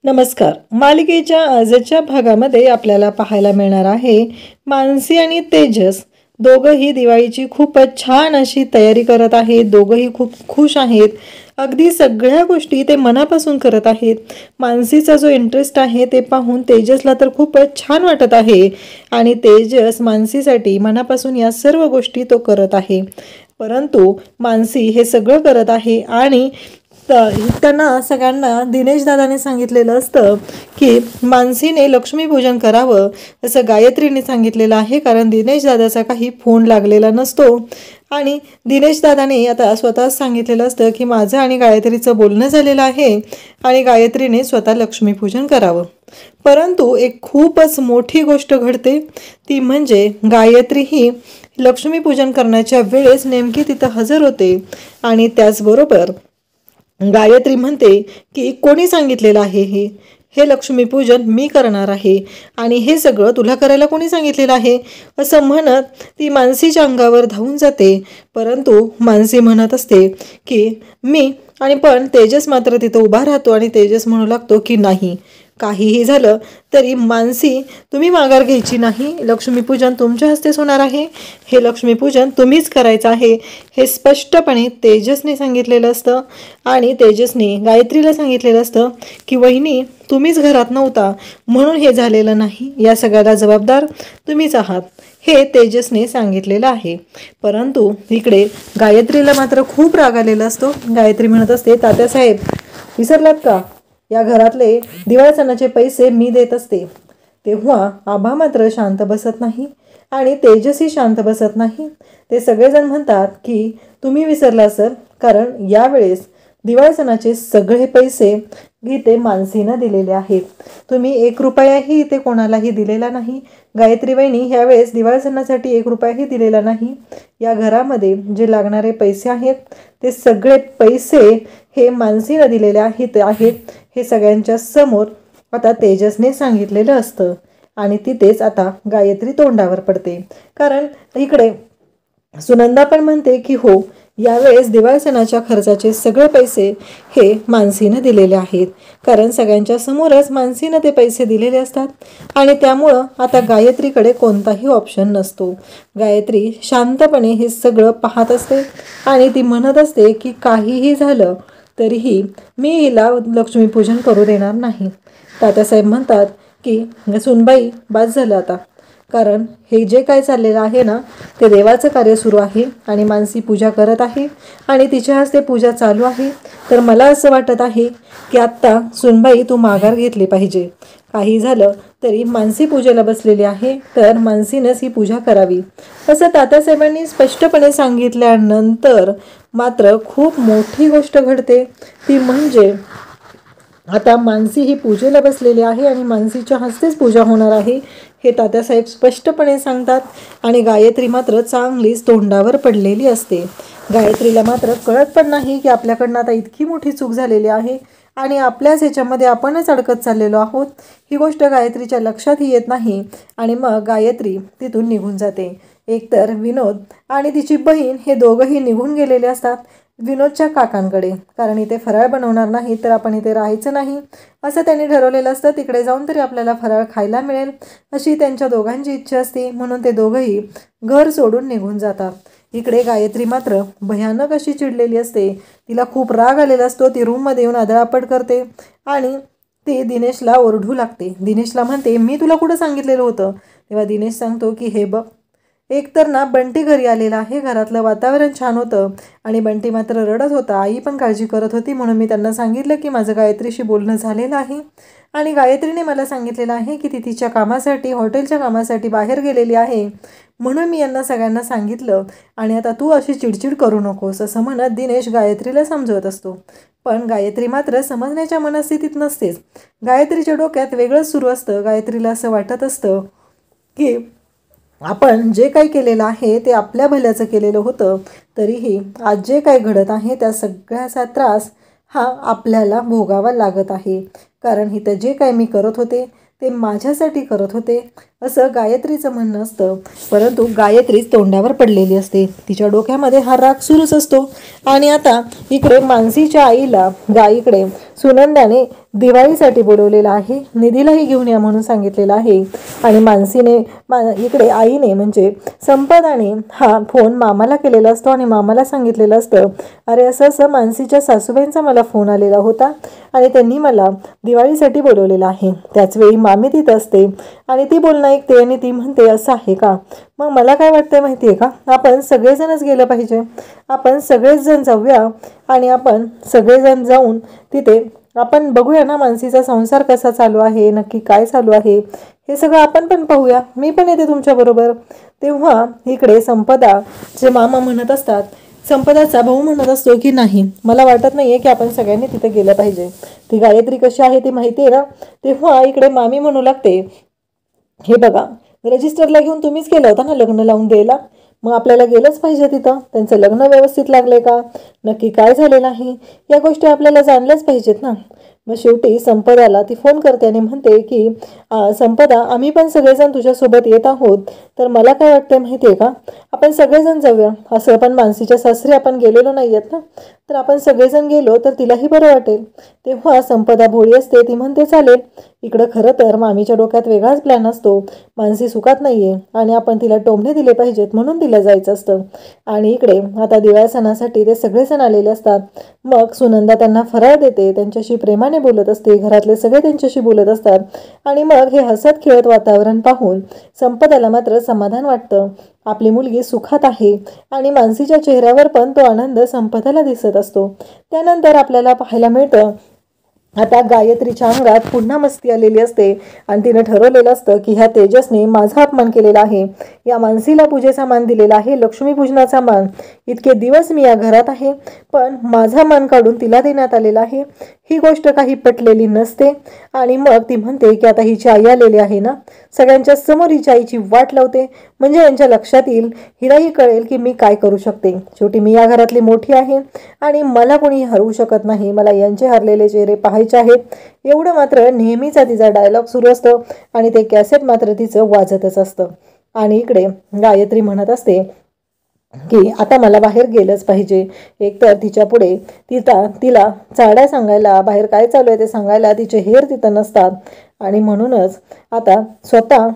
नमस्कार. मालिकेच्या आजच्या भागामध्ये आपल्याला पाहायला मिळणार आहे मानसी आणि तेजस दोघंही दिवाळीची खूपच छान अशी तयारी करत आहेत. दोघंही खूप खुश आहेत. अगदी सगळ्या गोष्टी ते मनापासून करत आहेत. मानसीचा जो इंटरेस्ट आहे ते पाहून तेजसला तर खूपच छान वाटत आहे आणि तेजस मानसीसाठी मनापासून या सर्व गोष्टी तो करत आहे. परंतु मानसी हे सगळं करत आहे आणि त्यांना सगळ्यांना दिनेश दादाने सांगितलेलं असतं की मानसीने लक्ष्मीपूजन करावं असं गायत्रीने सांगितलेलं आहे, कारण दिनेश दादाचा काही फोन लागलेला नसतो आणि दिनेश दादाने आता स्वतः सांगितलेलं असतं की माझं आणि गायत्रीचं बोलणं झालेलं आहे आणि गायत्रीने स्वतः लक्ष्मीपूजन करावं. परंतु एक खूपच मोठी गोष्ट घडते, ती म्हणजे गायत्री ही लक्ष्मीपूजन करण्याच्या वेळेस नेमकी तिथं हजर होते आणि त्याचबरोबर गायत्री म्हणते की कोणी सांगितलेलं आहे हे लक्ष्मीपूजन मी करणार आहे आणि हे सगळं तुला करायला कोणी सांगितलेलं आहे असं म्हणत ती मानसीच्या अंगावर धावून जाते. परंतु मानसी म्हणत असते की मी आणि पण तेजस मात्र तिथं उभा राहतो आणि तेजस म्हणू लागतो की नाही, काहीही झालं तरी मानसी तुम्ही माघार घ्यायची नाही. लक्ष्मीपूजन तुमच्या हस्तेच होणार आहे. हे लक्ष्मीपूजन तुम्हीच करायचं आहे हे स्पष्टपणे तेजसने सांगितलेलं असतं आणि तेजसने गायत्रीला सांगितलेलं असतं की वहिनी तुम्हीच घरात नव्हता म्हणून हे झालेलं नाही, या सगळ्याला जबाबदार तुम्हीच आहात, हे तेजसने सांगितलेलं आहे. परंतु इकडे गायत्रीला मात्र खूप राग आलेला असतो. गायत्री म्हणत असते तात्यासाहेब विसरलात का, या घरातले दिवाळी सणाचे पैसे मी देत असते. तेव्हा आभा मात्र शांत बसत नाही आणि तेजसही शांत बसत नाही. ते सगळेजण म्हणतात की तुम्ही विसरला असेल, कारण यावेळेस दिवाळी सणाचे सगळे पैसे इथे मानसीनं दिलेले आहेत. तुम्ही 1 रुपयाही इथे कोणालाही दिलेला नाही. गायत्री वहिनी ह्यावेळेस दिवाळी सणासाठी 1 रुपयाही दिलेला नाही. या घरामध्ये जे लागणारे पैसे आहेत ते सगळे पैसे हे मानसीनं दिलेले आहेत हे सगळ्यांच्या समोर आता तेजसने सांगितलेलं असतं आणि तिथेच आता गायत्री तोंडावर पडते. कारण इकडे सुनंदा पण म्हणते की हो, यावेळेस दिवाळी सणाच्या खर्चाचे सगळे पैसे हे मानसीनं दिलेले आहेत, कारण सगळ्यांच्या समोरच मानसीनं ते पैसे दिलेले असतात आणि त्यामुळं आता गायत्रीकडे कोणताही ऑप्शन नसतो. गायत्री शांतपणे हे सगळं पाहत असते आणि ती म्हणत असते की काहीही झालं तरीही मी हिला लक्ष्मीपूजन करू देणार नाही. तात्यासाहेब म्हणतात की सुनबाई बास झालं आता, कारण हे जे काय चाललेलं आहे ना ते देवाचं कार्य सुरू आहे आणि मानसी पूजा करत आहे आणि तिच्या हस्ते पूजा चालू आहे. तर मला असं वाटत आहे की आत्ता सुनबाई तू माघार घेतली पाहिजे. काही झालं तरी मानसी पूजेला बसलेली आहे तर मानसीनंच ही पूजा करावी असं तात्यासाहेबांनी स्पष्टपणे सांगितल्यानंतर मात्र खूप मोठी गोष्ट घडते. ती म्हणजे आता मानसी ही पूजेला बसलेली आहे आणि मानसीच्या हस्तेच पूजा होणार आहे हे तात्यासाहेब स्पष्टपणे सांगतात आणि गायत्री मात्र चांगलीच तोंडावर पडलेली असते. गायत्रीला मात्र कळत पण नाही की आपल्याकडनं आता इतकी मोठी चूक झालेली आहे आणि आपल्याच ह्याच्यामध्ये आपणच अडकत चाललेलो आहोत. ही गोष्ट गायत्रीच्या लक्षातही येत नाही आणि मग गायत्री तिथून निघून जाते. एकतर विनोद आणि तिची बहीण हे दोघंही निघून गेलेले असतात विनोदच्या काकांकडे, कारण इथे फराळ बनवणार नाही तर आपण इथे राहायचं नाही असं त्यांनी ठरवलेलं असतं. तिकडे जाऊन तरी आपल्याला फराळ खायला मिळेल अशी त्यांच्या दोघांची इच्छा असते, म्हणून ते दोघंही घर सोडून निघून जातात. इकडे गायत्री मात्र भयानक अशी चिडलेली असते. तिला खूप राग आलेला असतो. ती रूममध्ये येऊन आदळापड करते आणि ती दिनेशला ओरडू लागते. दिनेशला म्हणते मी तुला कुठं सांगितलेलं होतं. तेव्हा दिनेश सांगतो की हे बघ, एकतर ना बंटी घरी आलेला आहे, घरातलं वातावरण छान होतं आणि बंटी मात्र रडत होता. आई पण काळजी करत होती म्हणून मी त्यांना सांगितलं की माझं गायत्रीशी बोलणं झालेलं आहे आणि गायत्रीने मला सांगितलेलं आहे की ती तिच्या कामासाठी हॉटेलच्या कामासाठी बाहेर गेलेली आहे, म्हणून मी यांना सगळ्यांना सांगितलं आणि आता तू अशी चिडचिड करू नकोस असं म्हणत दिनेश गायत्रीला समजवत असतो. पण गायत्री मात्र समजण्याच्या मनस्थितीत नसतेच. गायत्रीच्या डोक्यात वेगळंच सुरू असतं. गायत्रीला असं वाटत असतं की आपण जे काही केलेलं आहे ते आपल्या भल्याचं केलेलं होतं, तरीही आज जे काही घडत आहे त्या सगळ्याचा त्रास हा आपल्याला भोगावा लागत आहे. कारण इथं जे काही मी करत होते ते माझ्यासाठी करत होते असं गायत्रीचं म्हणणं असतं. परंतु गायत्रीच तोंडावर पडलेली असते. तिच्या डोक्यामध्ये हा राग सुरूच असतो. आणि आता इकडे मानसीच्या आईला इकडे सुनंदाने दिवाळीसाठी बोलवलेलं आहे. निधीलाही घेऊन या म्हणून सांगितलेलं आहे. आणि मानसीने इकडे आईने म्हणजे संपदाने हा फोन मामाला केलेला असतो आणि मामाला सांगितलेलं असतं, अरे असं असं मानसीच्या सासूबाईंचा मला फोन आलेला होता आणि त्यांनी मला दिवाळीसाठी बोलवलेलं आहे. त्याचवेळी मामी तिथं असते आणि ती बोलणं ऐकते आणि ती म्हणते असं आहे का. मग मला काय वाटतंय माहिती आहे का, आपण सगळेजणच गेलं पाहिजे. आपण सगळेच जण जाऊया आणि आपण सगळेजण जाऊन तिथे आपण बघूया ना मानसीचा संसार कसा चालू आहे, नक्की काय चालू आहे हे सगळं आपण पण पाहूया. मी पण येते तुमच्याबरोबर. तेव्हा इकडे संपदा जे मामा म्हणत असतात, संपदाचा भाऊ म्हणत असतो की नाही, मला वाटत नाहीये की आपण सगळ्यांनी तिथे गेलं पाहिजे. ती गायत्री कशी आहे ती माहिती आहे ना. तेव्हा इकडे मामी म्हणू लागते, हे बघा रजिस्टरला घेऊन तुम्हीच केलं होतं ना लग्न लावून द्यायला, मग आपल्याला गेलंच पाहिजे तिथं. त्यांचं लग्न व्यवस्थित लागलंय का, नक्की काय झालेलं आहे, या गोष्टी आपल्याला जाणल्याच पाहिजेत ना. मग शेवटी संपदाला ती फोन करते आणि म्हणते की संपदा, आम्ही पण सगळेजण तुझ्यासोबत येत आहोत. तर मला काय वाटतंय माहिती आहे का, आपण सगळेजण जाऊया. असं आपण मानसीच्या सासरी आपण गेलेलो नाही आहेत ना, तर आपण सगळेजण गेलो तर तिलाही बरं वाटेल. तेव्हा संपदा भोळी असते, ती म्हणते चालेल. इकडं खरं तर मामीच्या डोक्यात वेगळाच प्लॅन असतो. मानसी सुखात नाहीये आणि आपण तिला टोमणे दिले पाहिजेत म्हणून तिला जायचं असतं. आणि इकडे आता दिवाळी सणासाठी ते सगळेजण आलेले असतात. मग सुनंदा त्यांना फराळ देते, त्यांच्याशी प्रेमाने बोलत असते, घरातले सगळे त्यांच्याशी बोलत असतात. आणि मग हे हसत खेळत वातावरण पाहून संपदाला मात्र समाधान वाटतं. आपली मुलगी सुखात आहे आणि मानसीच्या चेहऱ्यावर पण तो आनंद संपदाला दिसत असतो. त्यानंतर आपल्याला पाहायला मिळतं, आता गायत्रीच्या अंगात पुन्हा मस्ती आलेली असते आणि तिनं ठरवलेलं असतं की ह्या तेजसने माझा अपमान केलेला आहे, या मानसीला पूजेचा मान दिलेला आहे, लक्ष्मीपूजनाचा मान. इतके दिवस मी या घरात आहे पण माझा मान काढून तिला देण्यात आलेला आहे. ही गोष्ट काही पटलेली नसते. आणि मग ती म्हणते की आता हिची आई आलेली आहे ना, सगळ्यांच्या समोर हिच्या आईची वाट लावते, म्हणजे यांच्या लक्षात येईल, हिलाही कळेल की मी काय करू शकते. शेवटी मी या घरातली मोठी आहे आणि मला कोणी हरवू शकत नाही, मला यांचे हरलेले चेहरे पाहायचे आहेत. एवढं मात्र नेहमीचा तिचा डायलॉग सुरू असतो आणि ते कॅसेट मात्र तिचं वाजतच असतं. आणि इकडे गायत्री म्हणत असते की आता मला बाहेर गेलंच पाहिजे. एकतर तिच्या पुढे तिला चाड्या सांगायला, बाहेर काय चालू आहे ते सांगायला तिचे हेर तिथं नसतात. आणि म्हणूनच आता स्वतः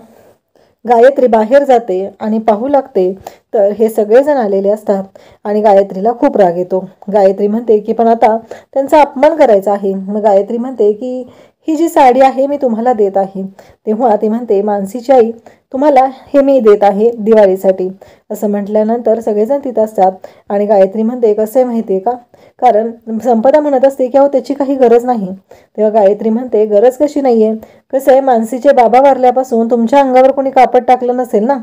गायत्री बाहेर जाते आणि पाहू लागते तर हे सगळेजण आलेले असतात आणि गायत्रीला खूप राग येतो. गायत्री म्हणते की पण आता त्यांचा अपमान करायचा आहे. मग गायत्री म्हणते की ही जी साडी आहे मी तुम्हाला देत आहे. तेव्हा ती म्हणते, मानसीची आई तुम्हाला हे मी देत आहे दिवाळीसाठी. असं म्हटल्यानंतर सगळेजण तिथं असतात आणि गायत्री म्हणते कसं आहे माहिती आहे का, कारण संपदा म्हणत असते की अहो त्याची काही गरज नाही. तेव्हा गायत्री म्हणते गरज कशी नाही आहे, कसं आहे मानसीचे बाबा वारल्यापासून तुमच्या अंगावर कोणी कापड टाकलं नसेल ना,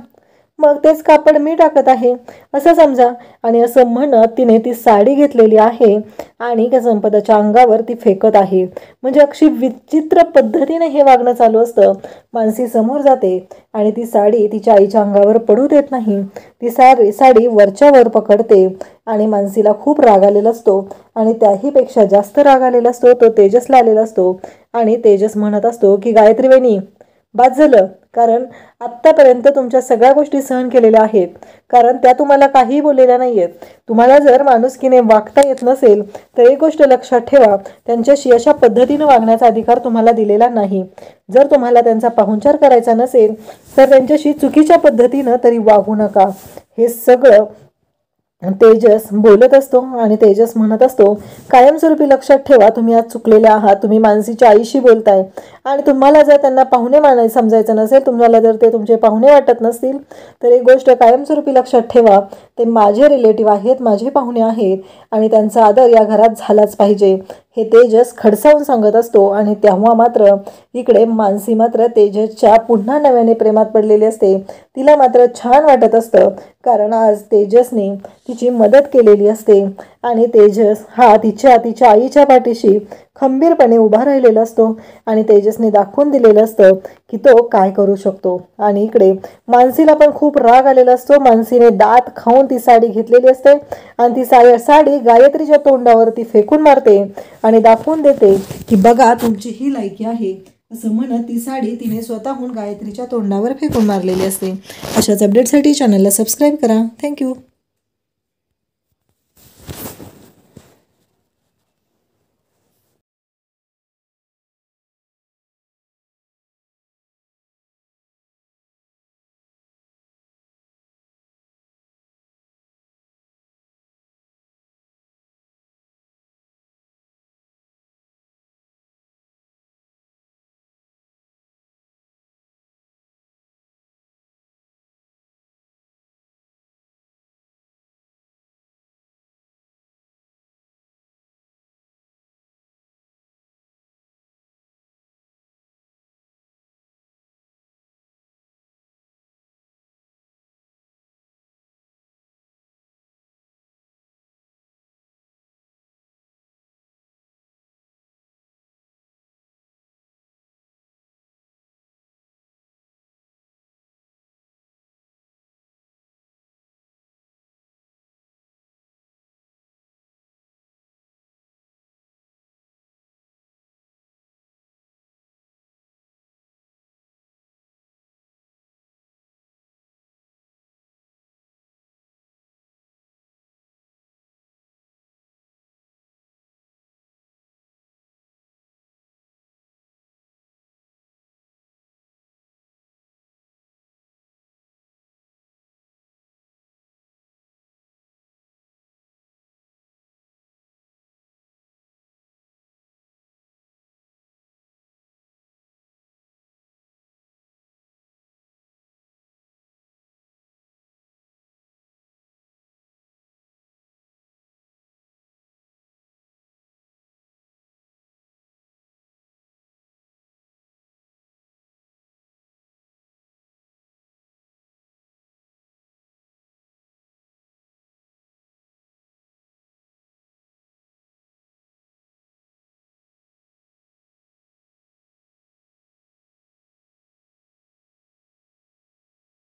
मग तेच कापड मी टाकत आहे असं समजा. आणि असं म्हणत तिने ती साडी घेतलेली आहे आणि संपदाच्या अंगावर ती फेकत आहे. म्हणजे अक्षी विचित्र पद्धतीने हे वागणं चालू असतं. मानसी समोर जाते आणि ती साडी तिच्या आईच्या अंगावर पडू देत नाही. ती साडी वरच्या वर पकडते आणि मानसीला खूप राग आलेला असतो आणि त्याहीपेक्षा जास्त राग आलेला असतो तो तेजसला आलेला असतो. आणि तेजस म्हणत असतो की गायत्री वहिनी बाद झालं, कारण आत्तापर्यंत तुमच्या सगळ्या गोष्टी सहन केलेल्या आहेत, कारण त्या तुम्हाला काहीही बोललेल्या नाही आहेत. तुम्हाला जर माणुसकीने वागता येत नसेल तर एक गोष्ट लक्षात ठेवा, त्यांच्याशी अशा पद्धतीनं वागण्याचा अधिकार तुम्हाला दिलेला नाही. जर तुम्हाला त्यांचा पाहुणचार करायचा नसेल तर त्यांच्याशी चुकीच्या पद्धतीनं तरी वागू नका. हे सगळं तेजस बोलत असतो आणि तेजस म्हणत असतो कायमस्वरूपी लक्षात ठेवा, तुम्ही आज चुकलेले आहात. तुम्ही मानसीच्या आईशी बोलताय आणि तुम्हाला जर त्यांना पाहुणे समजायचं नसेल, तुम्हाला जर ते तुमचे पाहुणे वाटत नसतील तर एक गोष्ट कायमस्वरूपी लक्षात ठेवा, ते माझे रिलेटिव्ह आहेत, माझे पाहुणे आहेत आणि त्यांचा आदर या घरात झालाच पाहिजे. हे तेजस खडसावून सांगत असतो. आणि तेव्हा मात्र इकडे मानसी मात्र तेजसच्या पुन्हा नव्याने प्रेमात पडलेली असते. तिला मात्र छान वाटत असतं कारण आज तेजसने तिची मदत केलेली असते आणि तेजस हा तिच्या आईच्या पाठीशी खंबीरपणे उभा राहिलेला असतो आणि तेजसने दाखवून दिलेलं असतं की तो काय करू शकतो. आणि इकडे मानसीला पण खूप राग आलेला असतो. मानसीने दात खाऊन ती साडी घेतलेली असते आणि ती साडी गायत्रीच्या तोंडावरती फेकून मारते आणि दाखवून देते की बघा तुमची ही लायकी आहे, असं म्हणत ती साडी तिने स्वतःहून गायत्रीच्या तोंडावर फेकून मारलेली असते. अशाच अपडेटसाठी चॅनलला सबस्क्राईब करा. थँक्यू.